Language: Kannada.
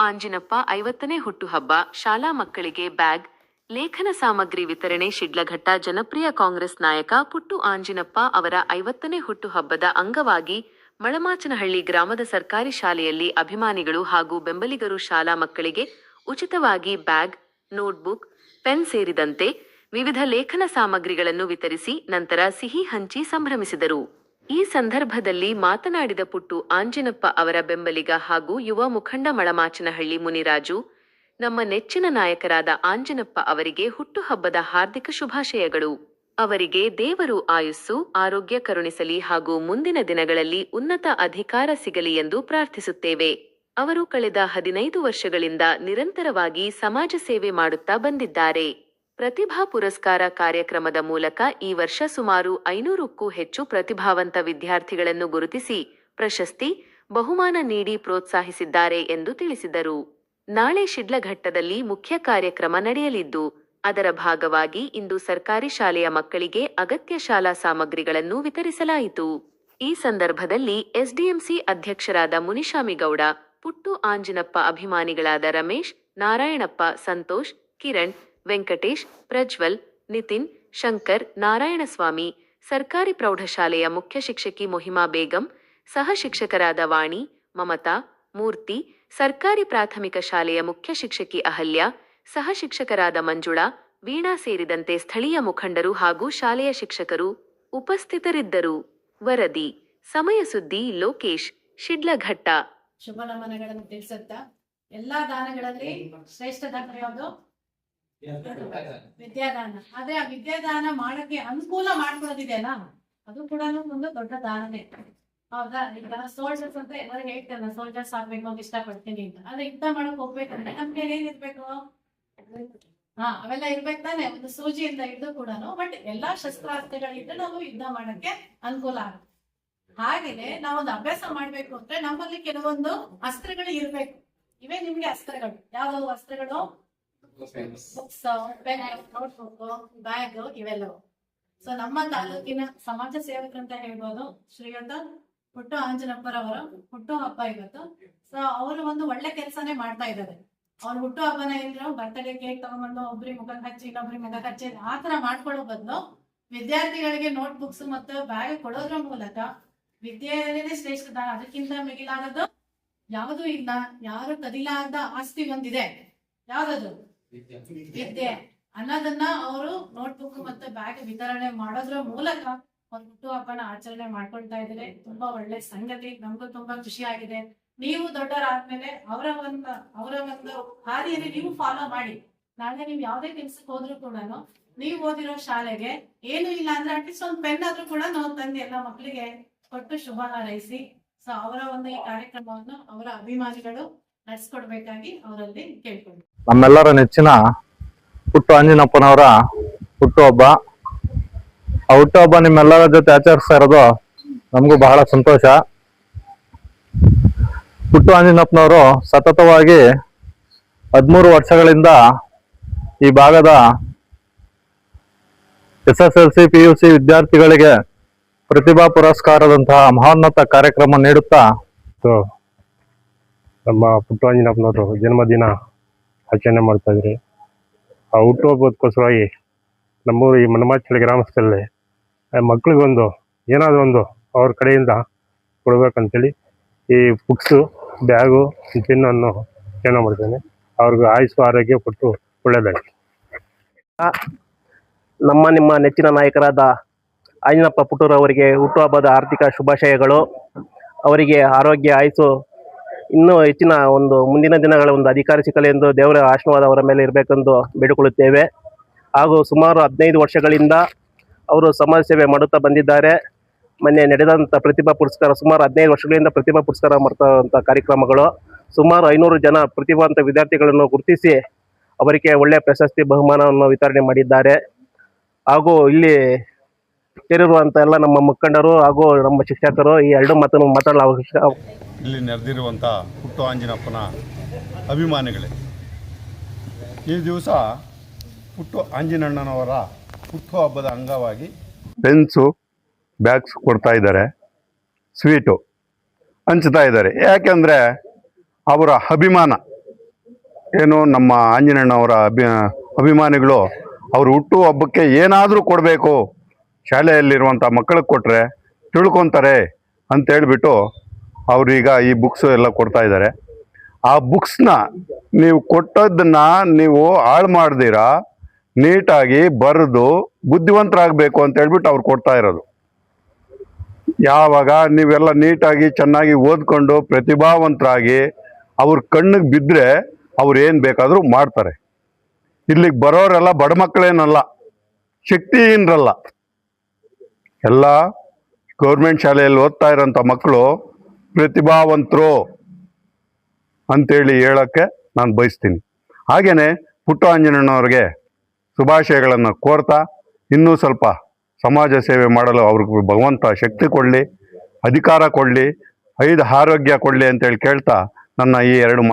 ಆಂಜಿನಪ್ಪ 50ನೇ ಹುಟ್ಟುಹಬ್ಬ, ಶಾಲಾ ಮಕ್ಕಳಿಗೆ ಬ್ಯಾಗ್, ಲೇಖನ ಸಾಮಗ್ರಿ ವಿತರಣೆ. ಶಿಡ್ಲಘಟ್ಟ ಜನಪ್ರಿಯ ಕಾಂಗ್ರೆಸ್ ನಾಯಕ ಪುಟ್ಟು ಆಂಜಿನಪ್ಪ ಅವರ 50ನೇ ಹುಟ್ಟುಹಬ್ಬದ ಅಂಗವಾಗಿ ಮಳಮಾಚನಹಳ್ಳಿ ಗ್ರಾಮದ ಸರ್ಕಾರಿ ಶಾಲೆಯಲ್ಲಿ ಅಭಿಮಾನಿಗಳು ಹಾಗೂ ಬೆಂಬಲಿಗರು ಶಾಲಾ ಮಕ್ಕಳಿಗೆ ಉಚಿತವಾಗಿ ಬ್ಯಾಗ್, ನೋಟ್ಬುಕ್, ಪೆನ್ ಸೇರಿದಂತೆ ವಿವಿಧ ಲೇಖನ ಸಾಮಗ್ರಿಗಳನ್ನು ವಿತರಿಸಿ ನಂತರ ಸಿಹಿ ಹಂಚಿ ಸಂಭ್ರಮಿಸಿದರು. ಈ ಸಂದರ್ಭದಲ್ಲಿ ಮಾತನಾಡಿದ ಪುಟ್ಟು ಆಂಜಿನಪ್ಪ ಅವರ ಬೆಂಬಲಿಗ ಹಾಗೂ ಯುವ ಮುಖಂಡ ಮಳಮಾಚನಹಳ್ಳಿ ಮುನಿರಾಜು, ನಮ್ಮ ನೆಚ್ಚಿನ ನಾಯಕರಾದ ಆಂಜಿನಪ್ಪ ಅವರಿಗೆ ಹುಟ್ಟುಹಬ್ಬದ ಹಾರ್ದಿಕ ಶುಭಾಶಯಗಳು. ಅವರಿಗೆ ದೇವರು ಆಯುಸ್ಸು, ಆರೋಗ್ಯ ಕರುಣಿಸಲಿ ಹಾಗೂ ಮುಂದಿನ ದಿನಗಳಲ್ಲಿ ಉನ್ನತ ಅಧಿಕಾರ ಸಿಗಲಿ ಎಂದು ಪ್ರಾರ್ಥಿಸುತ್ತೇವೆ. ಅವರು ಕಳೆದ 15 ವರ್ಷಗಳಿಂದ ನಿರಂತರವಾಗಿ ಸಮಾಜ ಸೇವೆ ಮಾಡುತ್ತಾ ಬಂದಿದ್ದಾರೆ. ಪ್ರತಿಭಾ ಪುರಸ್ಕಾರ ಕಾರ್ಯಕ್ರಮದ ಮೂಲಕ ಈ ವರ್ಷ ಸುಮಾರು 500ಕ್ಕೂ ಹೆಚ್ಚು ಪ್ರತಿಭಾವಂತ ವಿದ್ಯಾರ್ಥಿಗಳನ್ನು ಗುರುತಿಸಿ ಪ್ರಶಸ್ತಿ, ಬಹುಮಾನ ನೀಡಿ ಪ್ರೋತ್ಸಾಹಿಸಿದ್ದಾರೆ ಎಂದು ತಿಳಿಸಿದರು. ನಾಳೆ ಶಿಡ್ಲಘಟ್ಟದಲ್ಲಿ ಮುಖ್ಯ ಕಾರ್ಯಕ್ರಮ ನಡೆಯಲಿದ್ದು, ಅದರ ಭಾಗವಾಗಿ ಇಂದು ಸರ್ಕಾರಿ ಶಾಲೆಯ ಮಕ್ಕಳಿಗೆ ಅಗತ್ಯ ಶಾಲಾ ಸಾಮಗ್ರಿಗಳನ್ನು ವಿತರಿಸಲಾಯಿತು. ಈ ಸಂದರ್ಭದಲ್ಲಿ ಎಸ್ಡಿಎಂಸಿ ಅಧ್ಯಕ್ಷರಾದ ಮುನಿಶಾಮಿಗೌಡ, ಪುಟ್ಟು ಆಂಜಿನಪ್ಪ ಅಭಿಮಾನಿಗಳಾದ ರಮೇಶ್, ನಾರಾಯಣಪ್ಪ, ಸಂತೋಷ್, ಕಿರಣ್, ವೆಂಕಟೇಶ್, ಪ್ರಜ್ವಲ್, ನಿತಿನ್, ಶಂಕರ್, ನಾರಾಯಣಸ್ವಾಮಿ, ಸರ್ಕಾರಿ ಪ್ರೌಢಶಾಲೆಯ ಮುಖ್ಯ ಶಿಕ್ಷಕಿ ಮೊಹಿಮಾ ಬೇಗಂ, ಸಹ ಶಿಕ್ಷಕರಾದ ವಾಣಿ, ಮಮತಾ, ಮೂರ್ತಿ, ಸರ್ಕಾರಿ ಪ್ರಾಥಮಿಕ ಶಾಲೆಯ ಮುಖ್ಯ ಶಿಕ್ಷಕಿ ಅಹಲ್ಯ, ಸಹ ಶಿಕ್ಷಕರಾದ ಮಂಜುಳಾ, ವೀಣಾ ಸೇರಿದಂತೆ ಸ್ಥಳೀಯ ಮುಖಂಡರು ಹಾಗೂ ಶಾಲೆಯ ಶಿಕ್ಷಕರು ಉಪಸ್ಥಿತರಿದ್ದರು. ವರದಿ ಸಮಯ ಸುದ್ದಿ ಲೋಕೇಶ್, ಶಿಡ್ಲಘಟ್ಟ. ಶುಭ ನಮನಗಳನ್ನು ತಿಳಿಸುತ್ತಾ, ಎಲ್ಲಾ ದಾನಗಳಲ್ಲಿ ಶ್ರೇಷ್ಠ ದಾನ ಯಾವುದು? ವಿದ್ಯಾದಾನ. ಆದ್ರೆ ಆ ವಿದ್ಯಾದಾನ ಮಾಡಕ್ಕೆ ಅನುಕೂಲ ಮಾಡ್ಕೊಳೋದಿದೆಯಲ್ಲ, ಅದು ಕೂಡ ಒಂದು ದೊಡ್ಡ ದಾನನೇ, ಹೌದಾ? ಈಗ ಸೋಲ್ಜರ್ಸ್ ಅಂತ ಎಲ್ಲರೂ ಹೇಳ್ತಾರೆ, ಸೋಲ್ಜರ್ಸ್ ಆಗ್ಬೇಕು ಅಂತ ಇಷ್ಟಪಡ್ತೀನಿ ಅಂತ. ಆದ್ರೆ ಯುದ್ಧ ಮಾಡಕ್ ಹೋಗ್ಬೇಕಂದ್ರೆ ನಮ್ಗೆ ಏನಿರ್ಬೇಕು? ಅವೆಲ್ಲ ಇರ್ಬೇಕು ತಾನೆ, ಒಂದು ಸೂಜಿಯಿಂದ ಹಿಡಿದು ಕೂಡ. ಬಟ್ ಎಲ್ಲಾ ಶಸ್ತ್ರಾಸ್ತ್ರಗಳಿಂದ ನಾವು ಯುದ್ಧ ಮಾಡಕ್ಕೆ ಅನುಕೂಲ ಆಗುತ್ತೆ. ಹಾಗೇನೆ ನಾವೊಂದು ಅಭ್ಯಾಸ ಮಾಡ್ಬೇಕು ಅಂದ್ರೆ ನಮ್ಮಲ್ಲಿ ಕೆಲವೊಂದು ಅಸ್ತ್ರಗಳು ಇರ್ಬೇಕು. ಇವೇ ನಿಮ್ಗೆ ಅಸ್ತ್ರಗಳು. ಯಾವ್ಯಾವ ಅಸ್ತ್ರಗಳು? ಬುಕ್ಸ್, ಪೆನ್, ನೋಟ್ಬುಕ್, ಬ್ಯಾಗ್, ಇವೆಲ್ಲವು. ಸೊ ನಮ್ಮ ತಾಲೂಕಿನ ಸಮಾಜ ಸೇವಕರಂತ ಹೇಳ್ಬೋದು ಶ್ರೀಯುತ ಪುಟ್ಟು ಆಂಜಿನಪ್ಪರವರ ಹುಟ್ಟು ಹಬ್ಬ ಇವತ್ತು. ಸೊ ಅವರು ಒಂದು ಒಳ್ಳೆ ಕೆಲಸನೇ ಮಾಡ್ತಾ ಇದ್ದಾರೆ. ಅವ್ರ ಹುಟ್ಟು ಹಬ್ಬನ ಏನಿದ್ರು ಬರ್ತಡೇ ಕೇಕ್ ತಗೊಂಡ್ಬಂದು ಒಬ್ರಿಗೆ ಮುಖ ಹಚ್ಚಿ ಇನ್ನೊಬ್ರಿಗೆ ಮುಖ ಹಚ್ಚಿ ಆತರ ಮಾಡ್ಕೊಳ್ಳೋ ಬದಲು ವಿದ್ಯಾರ್ಥಿಗಳಿಗೆ ನೋಟ್ ಬುಕ್ಸ್ ಮತ್ತು ಬ್ಯಾಗ್ ಕೊಡೋದ್ರ ಮೂಲಕ ವಿದ್ಯೆಯೇ ಶ್ರೇಷ್ಠ ದಾನ. ಅದಕ್ಕಿಂತ ಮಿಗಿಲಾಗದು ಯಾವುದೂ ಇಲ್ಲ. ಯಾರು ಕದಿಲಾರದ ಆಸ್ತಿ ಒಂದಿದೆ, ಯಾವ್ದದು? ವಿದ್ಯೆ ಅನ್ನೋದನ್ನ ಅವರು ನೋಟ್ಬುಕ್ ಮತ್ತೆ ಬ್ಯಾಗ್ ವಿತರಣೆ ಮಾಡೋದ್ರ ಮೂಲಕ ಒಂದು ಹುಟ್ಟು ಹಬ್ಬನ ಆಚರಣೆ ಮಾಡ್ಕೊಳ್ತಾ ಇದ್ದಾರೆ. ತುಂಬಾ ಒಳ್ಳೆ ಸಂಗತಿ, ನಮಗೂ ತುಂಬಾ ಖುಷಿ ಆಗಿದೆ. ನೀವು ದೊಡ್ಡವರಾದ್ಮೇಲೆ ಅವರ ಒಂದು ಹಾದಿಯಲ್ಲಿ ನೀವು ಫಾಲೋ ಮಾಡಿ. ನಾಳೆ ನೀವು ಯಾವ್ದೇ ಕೆಲ್ಸಕ್ಕೆ ಹೋದ್ರು ಕೂಡ ನೀವು ಓದಿರೋ ಶಾಲೆಗೆ ಏನು ಇಲ್ಲ ಅಂದ್ರೆ ಅಟ್ಲೀಸ್ಟ್ ಒಂದು ಪೆನ್ ಆದ್ರೂ ಕೂಡ ನಾವು ತಂದು ಎಲ್ಲ ಮಕ್ಕಳಿಗೆ ಕೊಟ್ಟು ಶುಭ ಹಾರೈಸಿ. ಸೊ ಅವರ ಒಂದು ಈ ಕಾರ್ಯಕ್ರಮವನ್ನು ಅವರ ಅಭಿಮಾನಿಗಳು ನಡೆಸ್ಕೊಡ್ಬೇಕಾಗಿ ಅವರಲ್ಲಿ ಕೇಳ್ಕೊಂಡು, ನಮ್ಮೆಲ್ಲರ ನೆಚ್ಚಿನ ಪುಟ್ಟು ಆಂಜಿನಪ್ಪನವರ ಹುಟ್ಟುಹಬ್ಬ. ಆ ಹುಟ್ಟುಹಬ್ಬ ನಿಮ್ಮೆಲ್ಲರ ಜೊತೆ ಆಚರಿಸ್ತಾ ಇರೋದು ನಮಗೂ ಬಹಳ ಸಂತೋಷ. ಪುಟ್ಟು ಆಂಜಿನಪ್ಪನವರು ಸತತವಾಗಿ 13 ವರ್ಷಗಳಿಂದ ಈ ಭಾಗದ SSLC PUC ವಿದ್ಯಾರ್ಥಿಗಳಿಗೆ ಪ್ರತಿಭಾ ಪುರಸ್ಕಾರದಂತಹ ಮಹೋನ್ನತ ಕಾರ್ಯಕ್ರಮ ನೀಡುತ್ತಾ ನಮ್ಮ ಪುಟ್ಟು ಆಂಜಿನಪ್ಪನವರು ಜನ್ಮದಿನ ಆಚರಣೆ ಮಾಡ್ತಾ ಇದ್ರಿ. ಆ ಹುಟ್ಟುಹಬ್ಬದಕ್ಕೋಸ್ಕರವಾಗಿ ನಮ್ಮೂರು ಈ ಮಣಮಾಚನಹಳ್ಳಿ ಗ್ರಾಮಸ್ಥರಲ್ಲಿ ಮಕ್ಳಿಗೊಂದು ಏನಾದರೂ ಒಂದು ಅವ್ರ ಕಡೆಯಿಂದ ಕೊಡ್ಬೇಕಂತೇಳಿ ಈ ಬುಕ್ಸು, ಬ್ಯಾಗು, ಪೆನ್ನನ್ನು ಆಚರಣೆ ಮಾಡ್ತೇನೆ. ಅವ್ರಿಗೆ ಆಯುಸ್ಸು ಆರೋಗ್ಯ ಕೊಟ್ಟು ಒಳ್ಳೆಯದಾಗಿ. ನಿಮ್ಮ ನೆಚ್ಚಿನ ನಾಯಕರಾದ ಆಂಜಿನಪ್ಪ ಪುಟ್ಟೂರವರಿಗೆ ಹುಟ್ಟುಹಬ್ಬದ ಆರ್ಥಿಕ ಶುಭಾಶಯಗಳು. ಅವರಿಗೆ ಆರೋಗ್ಯ, ಆಯುಸ್ಸು, ಇನ್ನೂ ಹೆಚ್ಚಿನ ಒಂದು ಮುಂದಿನ ದಿನಗಳ ಒಂದು ಅಧಿಕಾರ ಸಿಕ್ಕಲಿ ಎಂದು ದೇವರ ಆಶೀರ್ವಾದ ಅವರ ಮೇಲೆ ಇರಬೇಕೆಂದು ಬೇಡಿಕೊಳ್ಳುತ್ತೇವೆ. ಹಾಗೂ ಸುಮಾರು 15 ವರ್ಷಗಳಿಂದ ಅವರು ಸಮಾಜ ಸೇವೆ ಮಾಡುತ್ತಾ ಬಂದಿದ್ದಾರೆ. ಮೊನ್ನೆ ನಡೆದಂಥ ಪ್ರತಿಭಾ ಪುರಸ್ಕಾರ, ಸುಮಾರು 15 ವರ್ಷಗಳಿಂದ ಪ್ರತಿಭಾ ಪುರಸ್ಕಾರ ಮಾಡ್ತಕ್ಕಂಥ ಕಾರ್ಯಕ್ರಮಗಳು, ಸುಮಾರು 500 ಜನ ಪ್ರತಿಭಾವಂತ ವಿದ್ಯಾರ್ಥಿಗಳನ್ನು ಗುರುತಿಸಿ ಅವರಿಗೆ ಒಳ್ಳೆಯ ಪ್ರಶಸ್ತಿ ಬಹುಮಾನವನ್ನು ವಿತರಣೆ ಮಾಡಿದ್ದಾರೆ. ಹಾಗೂ ಇಲ್ಲಿ ಸೇರಿರುವಂಥ ಎಲ್ಲ ನಮ್ಮ ಮುಖಂಡರು ಹಾಗೂ ನಮ್ಮ ಶಿಕ್ಷಕರು ಈ ಎರಡು ಮಾತನ್ನು ಮಾತಾಡಲು ಅವಶ್ಯಕ. ಇಲ್ಲಿ ನೆರೆದಿರುವಂಥ ಪುಟ್ಟು ಆಂಜಿನಪ್ಪನ ಅಭಿಮಾನಿಗಳೇ, ಈ ದಿವಸ ಪುಟ್ಟು ಆಂಜಿನಣ್ಣನವರ ಹುಟ್ಟುಹಬ್ಬದ ಅಂಗವಾಗಿ ಪೆನ್ಸು, ಬ್ಯಾಗ್ಸ್ ಕೊಡ್ತಾ ಇದ್ದಾರೆ, ಸ್ವೀಟು ಹಂಚ್ತಾ ಇದ್ದಾರೆ. ಯಾಕೆಂದರೆ ಅವರ ಅಭಿಮಾನ ಏನು ನಮ್ಮ ಆಂಜನೇಯನವರ ಅಭಿಮಾನಿಗಳು ಅವ್ರ ಹುಟ್ಟು ಹಬ್ಬಕ್ಕೆ ಏನಾದರೂ ಕೊಡಬೇಕು, ಶಾಲೆಯಲ್ಲಿರುವಂಥ ಮಕ್ಕಳಿಗೆ ಕೊಟ್ಟರೆ ತಿಳ್ಕೊತಾರೆ ಅಂತೇಳ್ಬಿಟ್ಟು ಅವ್ರೀಗ ಈ ಬುಕ್ಸು ಎಲ್ಲ ಕೊಡ್ತಾ ಇದ್ದಾರೆ. ಆ ಬುಕ್ಸ್ನ ನೀವು ಕೊಟ್ಟದ್ದನ್ನ ನೀವು ಹಾಳು ಮಾಡ್ದಿರಾ ನೀಟಾಗಿ ಬರೆದು ಬುದ್ಧಿವಂತರಾಗಬೇಕು ಅಂತ ಹೇಳ್ಬಿಟ್ಟು ಅವ್ರು ಕೊಡ್ತಾ ಇರೋದು. ಯಾವಾಗ ನೀವೆಲ್ಲ ನೀಟಾಗಿ ಚೆನ್ನಾಗಿ ಓದ್ಕೊಂಡು ಪ್ರತಿಭಾವಂತರಾಗಿ ಅವ್ರ ಕಣ್ಣಿಗೆ ಬಿದ್ದರೆ ಅವ್ರು ಏನು ಬೇಕಾದರೂ ಮಾಡ್ತಾರೆ. ಇಲ್ಲಿಗೆ ಬರೋರೆಲ್ಲ ಬಡ ಮಕ್ಕಳೇನಲ್ಲ, ಶಕ್ತಿಹೀನರಲ್ಲ, ಎಲ್ಲ ಗೌರ್ಮೆಂಟ್ ಶಾಲೆಯಲ್ಲಿ ಓದ್ತಾ ಇರೋಂಥ ಮಕ್ಕಳು ಪ್ರತಿಭಾವಂತರು ಅಂತೇಳಿ ಹೇಳೋಕ್ಕೆ ನಾನು ಬಯಸ್ತೀನಿ. ಹಾಗೆಯೇ ಪುಟ್ಟು ಆಂಜನೇಯನವ್ರಿಗೆ ಶುಭಾಶಯಗಳನ್ನು ಕೋರ್ತಾ ಇನ್ನೂ ಸ್ವಲ್ಪ ಸಮಾಜ ಸೇವೆ ಮಾಡಲು ಅವ್ರಿಗೆ ಭಗವಂತ ಶಕ್ತಿ ಕೊಡಲಿ, ಅಧಿಕಾರ ಕೊಡಲಿ, ಆರೋಗ್ಯ ಕೊಡಲಿ ಅಂತೇಳಿ ಕೇಳ್ತಾ ನನ್ನ ಈ 2 ಮಾತು